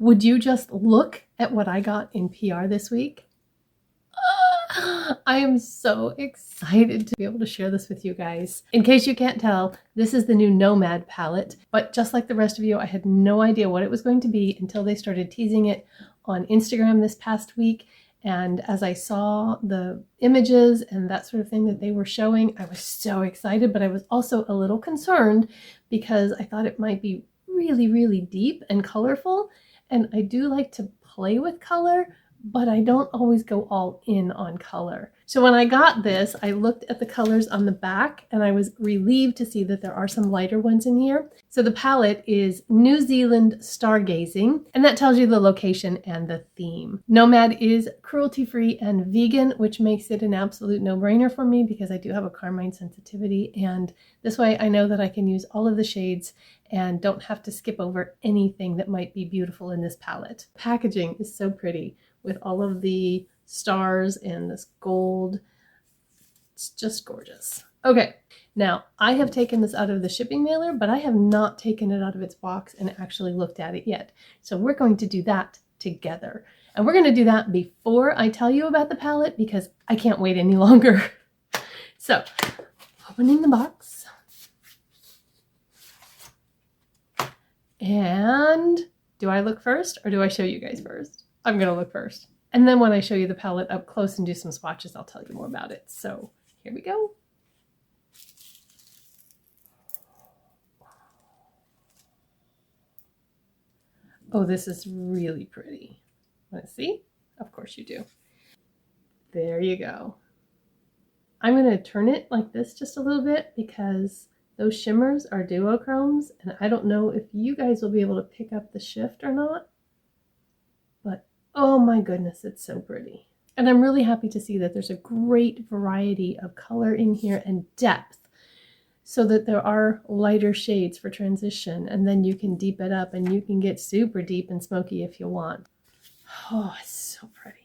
Would you just look at what I got in PR this week? I am so excited to be able to share this with you guys. In case you can't tell, this is the new Nomad palette, but just like the rest of you, I had no idea what it was going to be until they started teasing it on Instagram this past week. And as I saw the images and that sort of thing that they were showing, I was so excited, but I was also a little concerned because I thought it might be really, really deep and colorful. And I do like to play with color, but I don't always go all in on color. So when I got this, I looked at the colors on the back and I was relieved to see that there are some lighter ones in here. So the palette is New Zealand Stargazing, and that tells you the location and the theme. Nomad is cruelty-free and vegan, which makes it an absolute no-brainer for me because I do have a carmine sensitivity, and this way I know that I can use all of the shades and don't have to skip over anything that might be beautiful in this palette. Packaging is so pretty with all of the stars and this gold. It's just gorgeous. Okay, now I have taken this out of the shipping mailer, but I have not taken it out of its box and actually looked at it yet. So we're going to do that together. And we're going to do that before I tell you about the palette because I can't wait any longer. So, opening the box. And do I look first or do I show you guys first? I'm going to look first. And then when I show you the palette up close and do some swatches, I'll tell you more about it. So here we go. Oh, this is really pretty. Want to see? Of course you do. There you go. I'm going to turn it like this just a little bit because those shimmers are duochromes, and I don't know if you guys will be able to pick up the shift or not, but oh my goodness, it's so pretty. And I'm really happy to see that there's a great variety of color in here and depth so that there are lighter shades for transition, and then you can deep it up and you can get super deep and smoky if you want. Oh, it's so pretty.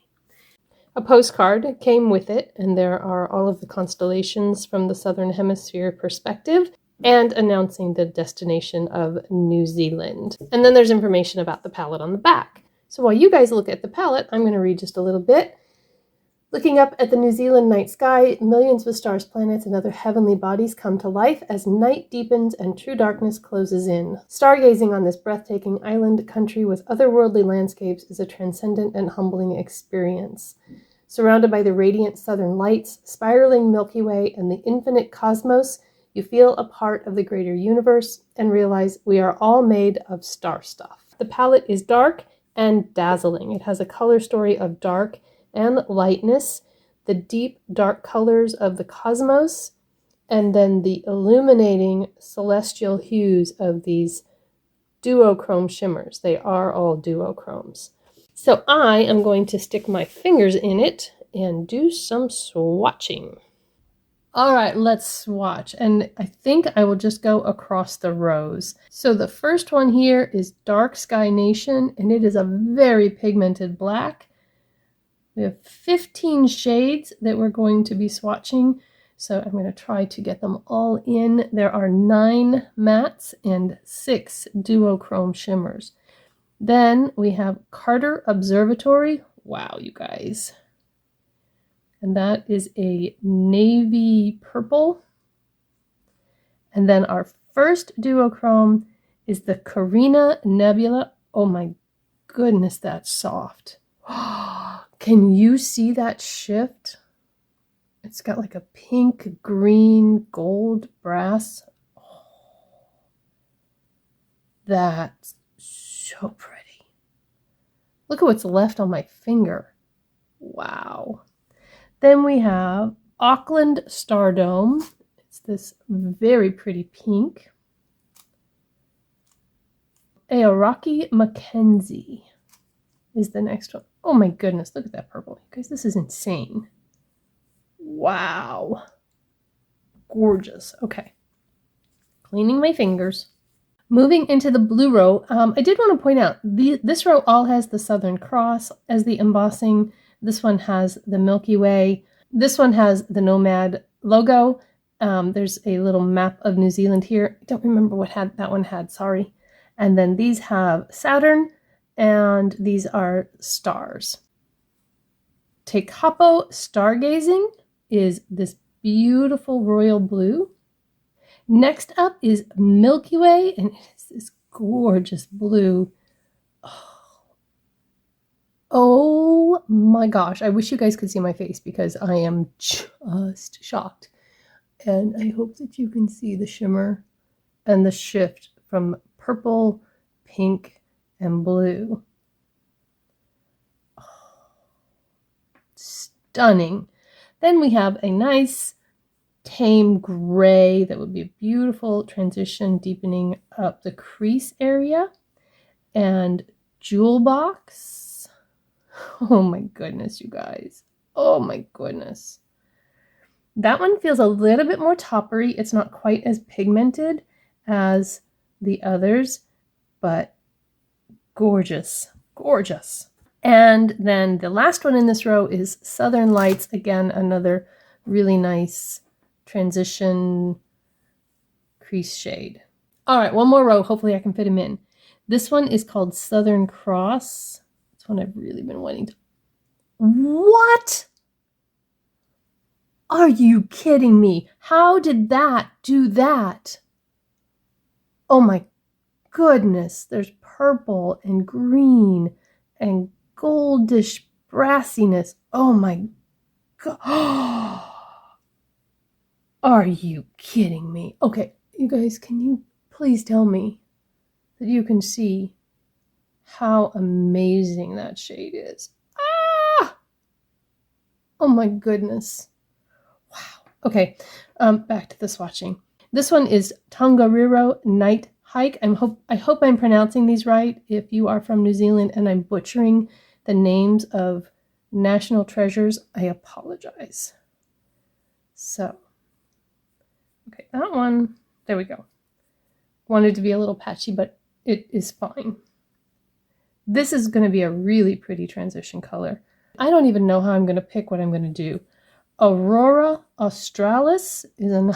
A postcard came with it, and there are all of the constellations from the Southern Hemisphere perspective and announcing the destination of New Zealand. And then there's information about the palette on the back. So while you guys look at the palette, I'm going to read just a little bit. Looking up at the New Zealand night sky, millions of stars, planets, and other heavenly bodies come to life as night deepens and true darkness closes in. Stargazing on this breathtaking island country with otherworldly landscapes is a transcendent and humbling experience. Surrounded by the radiant southern lights, spiraling Milky Way, and the infinite cosmos, you feel a part of the greater universe and realize we are all made of star stuff. The palette is dark and dazzling. It has a color story of dark and lightness, the deep dark colors of the cosmos, and then the illuminating celestial hues of these duochrome shimmers. They are all duochromes. So I am going to stick my fingers in it and do some swatching. All right, let's swatch. And I think I will just go across the rows. So the first one here is Dark Sky Nation, and it is a very pigmented black. We have 15 shades that we're going to be swatching. So I'm going to try to get them all in. There are 9 mattes and 6 duochrome shimmers. Then we have Carter Observatory. Wow, you guys. And that is a navy purple. And then our first duochrome is the Carina Nebula. Oh my goodness, that's soft. Can you see that shift? It's got like a pink, green, gold, brass. Oh, that's so pretty. Look at what's left on my finger. Wow. Then we have Auckland Stardome. It's this very pretty pink. Aoraki Mackenzie is the next one. Oh my goodness, look at that purple. You guys, this is insane. Wow. Gorgeous. Okay. Cleaning my fingers. Moving into the blue row, I did want to point out, this row all has the Southern Cross as the embossing. This one has the Milky Way. This one has the Nomad logo. There's a little map of New Zealand here. I don't remember what that one had, sorry. And then these have Saturn and these are stars. Tecapo Stargazing is this beautiful royal blue. Next up is Milky Way, and it is this gorgeous blue. Oh my gosh, I wish you guys could see my face because I am just shocked. And I hope that you can see the shimmer and the shift from purple, pink, and blue. Stunning. Then we have a nice tame gray that would be a beautiful transition, deepening up the crease area. And Jewel Box. Oh my goodness, you guys. Oh my goodness. That one feels a little bit more toppery. It's not quite as pigmented as the others, but gorgeous, gorgeous. And then the last one in this row is Southern Lights. Again, another really nice transition crease shade. All right, one more row. Hopefully I can fit them in. This one is called Southern Cross. It's one I've really been wanting to... What? Are you kidding me? How did that do that? Oh my goodness. There's purple and green and goldish brassiness. Oh my God. Are you kidding me? Okay, you guys, can you please tell me that you can see how amazing that shade is? Ah! Oh my goodness. Wow. Okay, back to the swatching. This one is Tongariro Night Hike. I hope I'm pronouncing these right. If you are from New Zealand and I'm butchering the names of national treasures, I apologize. So, okay, that one, there we go. Wanted to be a little patchy, but it is fine. This is going to be a really pretty transition color. I don't even know how I'm going to pick what I'm going to do. Aurora Australis is an...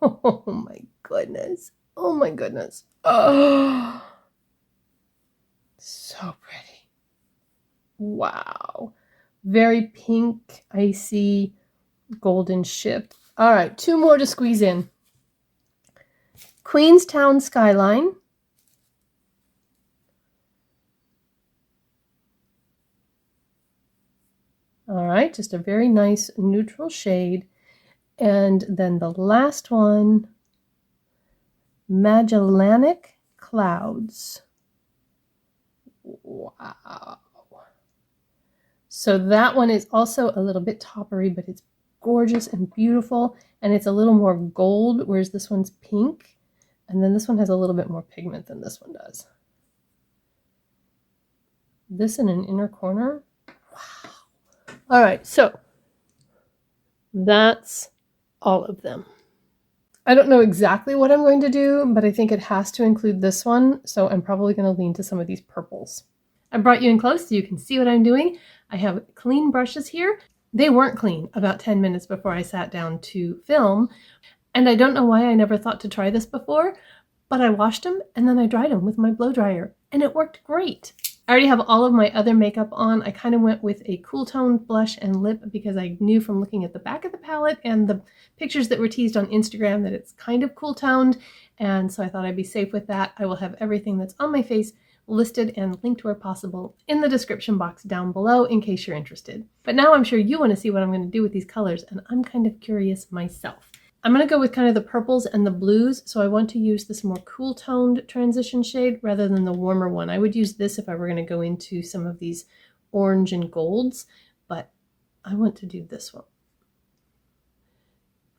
Oh my goodness. Oh my goodness. Oh, so pretty. Wow. Very pink, icy, golden shift. All right, two more to squeeze in. Queenstown Skyline. All right, just a very nice neutral shade. And then the last one, Magellanic Clouds. Wow. So that one is also a little bit toppery, but it's gorgeous and beautiful. And it's a little more gold, whereas this one's pink. And then this one has a little bit more pigment than this one does. This in an inner corner. Wow. All right, so that's all of them. I don't know exactly what I'm going to do, but I think it has to include this one, so I'm probably going to lean to some of these purples. I brought you in close so you can see what I'm doing. I have clean brushes here. They weren't clean about 10 minutes before I sat down to film, and I don't know why I never thought to try this before, but I washed them and then I dried them with my blow dryer, and it worked great. I already have all of my other makeup on. I kind of went with a cool toned blush and lip because I knew from looking at the back of the palette and the pictures that were teased on Instagram that it's kind of cool toned, and so I thought I'd be safe with that. I will have everything that's on my face listed and linked where possible in the description box down below in case you're interested. But now I'm sure you want to see what I'm going to do with these colors, and I'm kind of curious myself. I'm going to go with kind of the purples and the blues, so I want to use this more cool toned transition shade rather than the warmer one. I would use this if I were going to go into some of these orange and golds, but I want to do this one.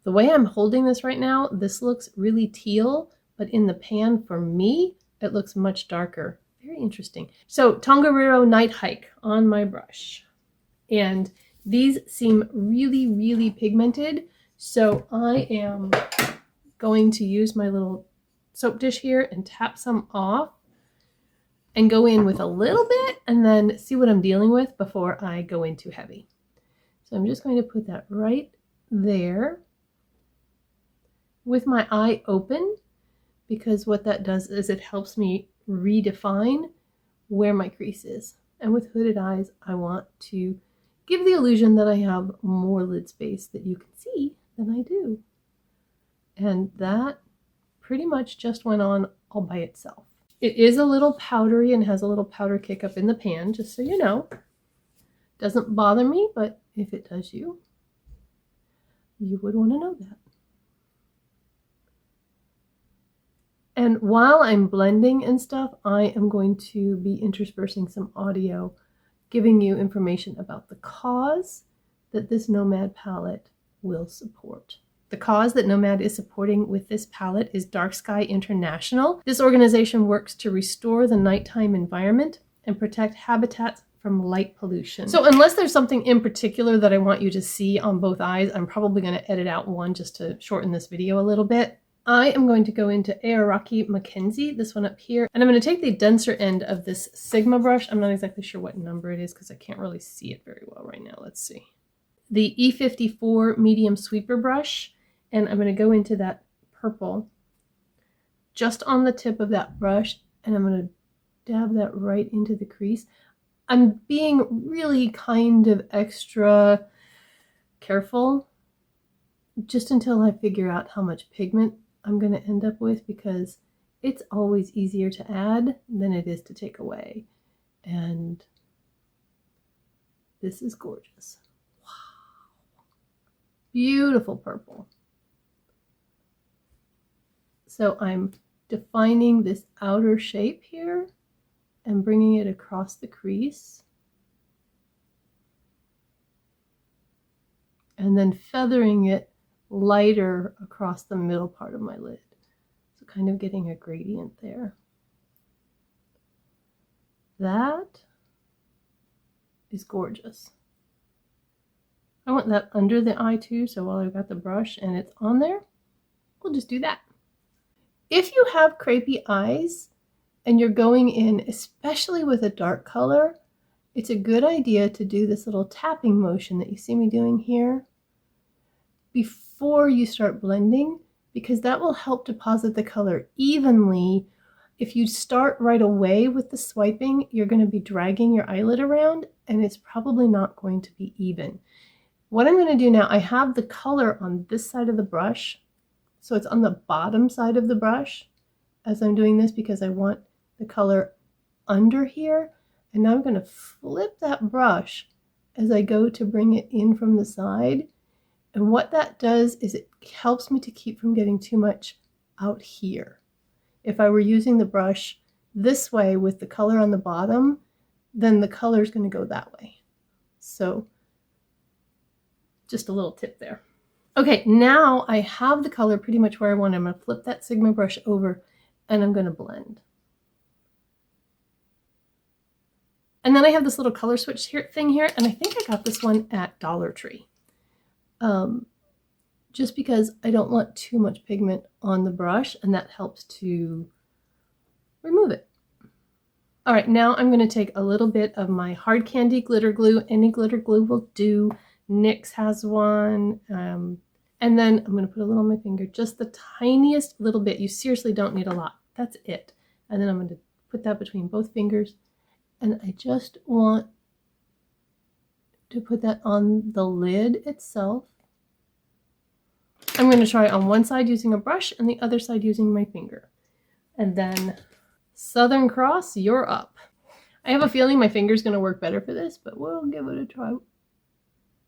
The way I'm holding this right now, this looks really teal, but in the pan for me, it looks much darker. Very interesting. So Tongariro Night Hike on my brush. And these seem really, really pigmented. So I am going to use my little soap dish here and tap some off and go in with a little bit and then see what I'm dealing with before I go in too heavy. So I'm just going to put that right there with my eye open, because what that does is it helps me redefine where my crease is. And with hooded eyes, I want to give the illusion that I have more lid space that you can see than I do. And that pretty much just went on all by itself. It is a little powdery and has a little powder kick up in the pan, just so you know. Doesn't bother me, but if it does you, you would want to know that. And while I'm blending and stuff, I am going to be interspersing some audio, giving you information about the cause that this Nomad palette will support. The cause that Nomad is supporting with this palette is Dark Sky International. This organization works to restore the nighttime environment and protect habitats from light pollution. So unless there's something in particular that I want you to see on both eyes, I'm probably going to edit out one just to shorten this video a little bit. I am going to go into Aoraki Mackenzie, this one up here, and I'm going to take the denser end of this Sigma brush. I'm not exactly sure what number it is because I can't really see it very well right now. Let's see. The E54 medium sweeper brush, and I'm going to go into that purple just on the tip of that brush, and I'm going to dab that right into the crease. I'm being really kind of extra careful just until I figure out how much pigment I'm going to end up with, because it's always easier to add than it is to take away. And this is gorgeous. Wow. Beautiful purple. So I'm defining this outer shape here and bringing it across the crease. And then feathering it lighter across the middle part of my lid. So kind of getting a gradient there. That is gorgeous. I want that under the eye too, so while I've got the brush and it's on there, we'll just do that. If you have crepey eyes and you're going in, especially with a dark color, it's a good idea to do this little tapping motion that you see me doing here before you start blending, because that will help deposit the color evenly. If you start right away with the swiping, you're going to be dragging your eyelid around and it's probably not going to be even. What I'm going to do now, I have the color on this side of the brush, so it's on the bottom side of the brush as I'm doing this because I want the color under here. And now I'm going to flip that brush as I go to bring it in from the side. And what that does is it helps me to keep from getting too much out here. If I were using the brush this way with the color on the bottom, then the color is going to go that way. So just a little tip there. Okay, now I have the color pretty much where I want it. I'm going to flip that Sigma brush over and I'm going to blend. And then I have this little color switch thing here, and I think I got this one at Dollar Tree. Just because I don't want too much pigment on the brush, and that helps to remove it. All right, now I'm going to take a little bit of my hard candy glitter glue. Any glitter glue will do. NYX has one. And then I'm going to put a little on my finger, just the tiniest little bit. You seriously don't need a lot. That's it. And then I'm going to put that between both fingers. And I just want to put that on the lid itself. I'm going to try on one side using a brush and the other side using my finger. And then Southern Cross, you're up. I have a feeling my finger's going to work better for this, but we'll give it a try.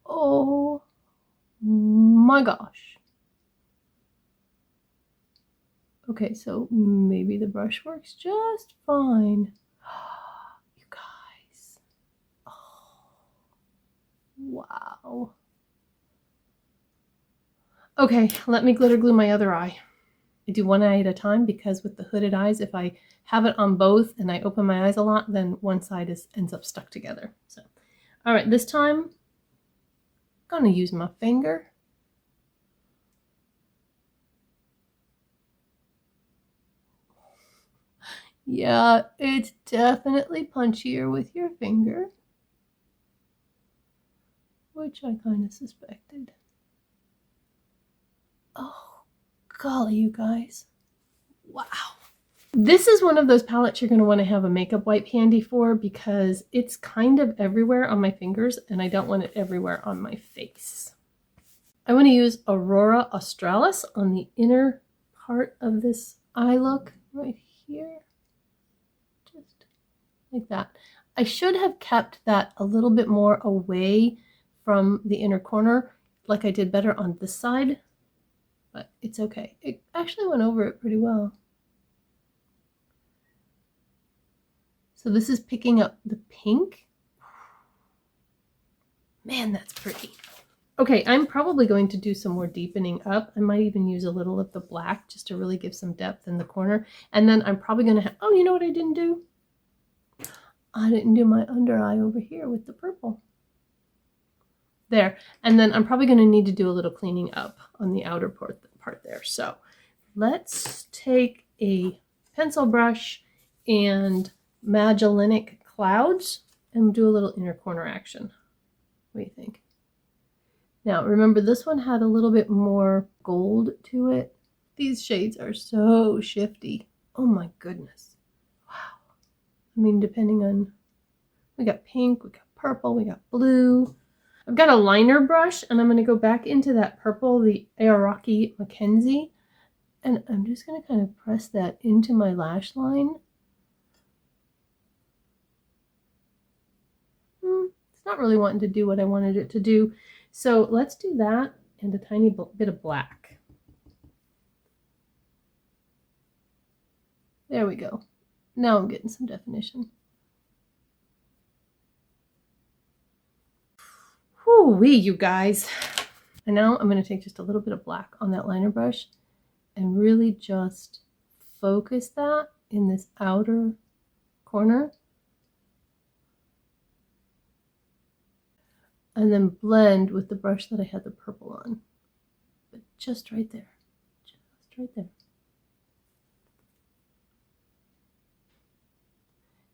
Oh my gosh. Okay, so maybe the brush works just fine. You guys. Oh, wow. Okay, let me glitter glue my other eye. I do one eye at a time because with the hooded eyes, if I have it on both and I open my eyes a lot, then one side ends up stuck together. So, all right, this time I'm going to use my finger. Yeah, it's definitely punchier with your finger, which I kind of suspected. Oh, golly, you guys. Wow. This is one of those palettes you're going to want to have a makeup wipe handy for because it's kind of everywhere on my fingers and I don't want it everywhere on my face. I want to use Aurora Australis on the inner part of this eye look right here. Just like that. I should have kept that a little bit more away from the inner corner, like I did better on this side, but it's okay. It actually went over it pretty well. So this is picking up the pink. Man, that's pretty. Okay, I'm probably going to do some more deepening up. I might even use a little of the black just to really give some depth in the corner. And then I'm probably going to have, oh, you know what I didn't do? I didn't do my under eye over here with the purple. There. And then I'm probably going to need to do a little cleaning up on the outer part there. So let's take a pencil brush and Magellanic Clouds and do a little inner corner action. What do you think? Now remember, this one had a little bit more gold to it. These shades are so shifty. Oh my goodness. Wow. I mean, depending on, we got pink, we got purple, we got blue. I've got a liner brush and I'm going to go back into that purple, the Aoraki Mackenzie, and I'm just going to kind of press that into my lash line. It's not really wanting to do what I wanted it to do. So let's do that and a tiny bit of black. There we go. Now I'm getting some definition. Whoo-wee, you guys. And now I'm going to take just a little bit of black on that liner brush and really just focus that in this outer corner. And then blend with the brush that I had the purple on. But just right there. Just right there.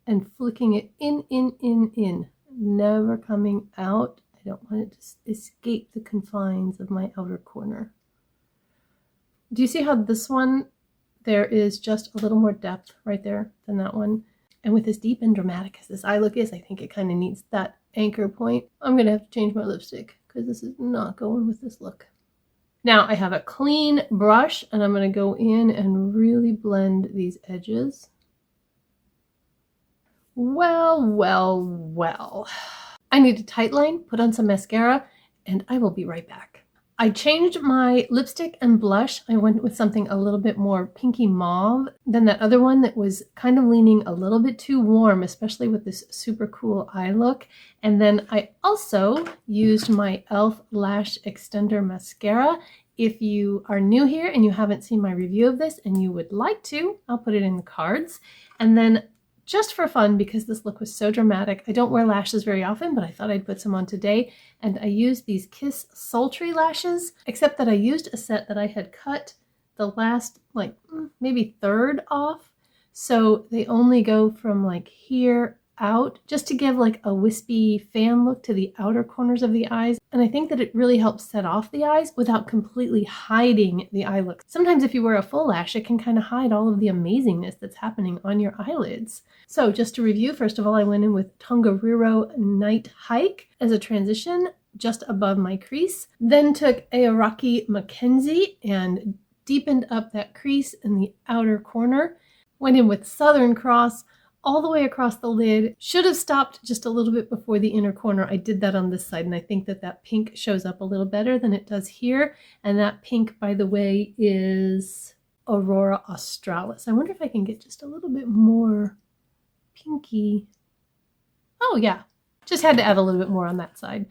And flicking it in. Never coming out. I don't want it to escape the confines of my outer corner. Do you see how this one, there is just a little more depth right there than that one? And with as deep and dramatic as this eye look is, I think it kind of needs that anchor point. I'm going to have to change my lipstick because this is not going with this look. Now I have a clean brush and I'm going to go in and really blend these edges. Well, well, well. I need a tight line, put on some mascara, and I will be right back. I changed my lipstick and blush. I went with something a little bit more pinky mauve than that other one that was kind of leaning a little bit too warm, especially with this super cool eye look. And then I also used my e.l.f. Lash Extender Mascara. If you are new here and you haven't seen my review of this and you would like to, I'll put it in the cards. And then just for fun, because this look was so dramatic, I don't wear lashes very often, but I thought I'd put some on today. And I used these Kiss Sultry lashes, except that I used a set that I had cut the last, like, maybe third off. So they only go from like here out, just to give like a wispy fan look to the outer corners of the eyes. And I think that it really helps set off the eyes without completely hiding the eye look. Sometimes if you wear a full lash, it can kind of hide all of the amazingness that's happening on your eyelids. So just to review, first of all, I went in with Tongariro Night Hike as a transition just above my crease. Then took Aoraki Mackenzie and deepened up that crease in the outer corner. Went in with Southern Cross all the way across the lid. Should have stopped just a little bit before the inner corner. I did that on this side, and I think that that pink shows up a little better than it does here. And that pink, by the way, is Aurora Australis. I wonder if I can get just a little bit more pinky. Oh yeah, just had to add a little bit more on that side.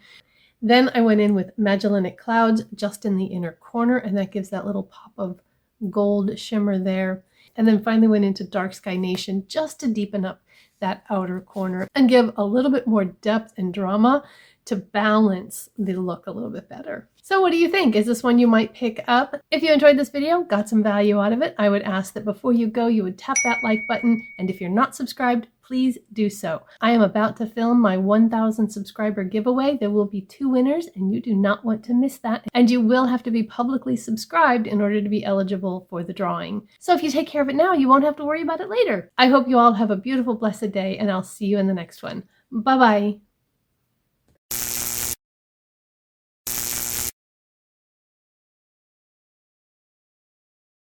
Then I went in with Magellanic Clouds just in the inner corner, and that gives that little pop of gold shimmer there. And then finally went into Dark Sky Nation just to deepen up that outer corner and give a little bit more depth and drama to balance the look a little bit better. So what do you think? Is this one you might pick up? If you enjoyed this video, got some value out of it, I would ask that before you go, you would tap that like button. And if you're not subscribed, please do so. I am about to film my 1,000 subscriber giveaway. There will be 2 winners and you do not want to miss that. And you will have to be publicly subscribed in order to be eligible for the drawing. So if you take care of it now, you won't have to worry about it later. I hope you all have a beautiful, blessed day, and I'll see you in the next one. Bye-bye.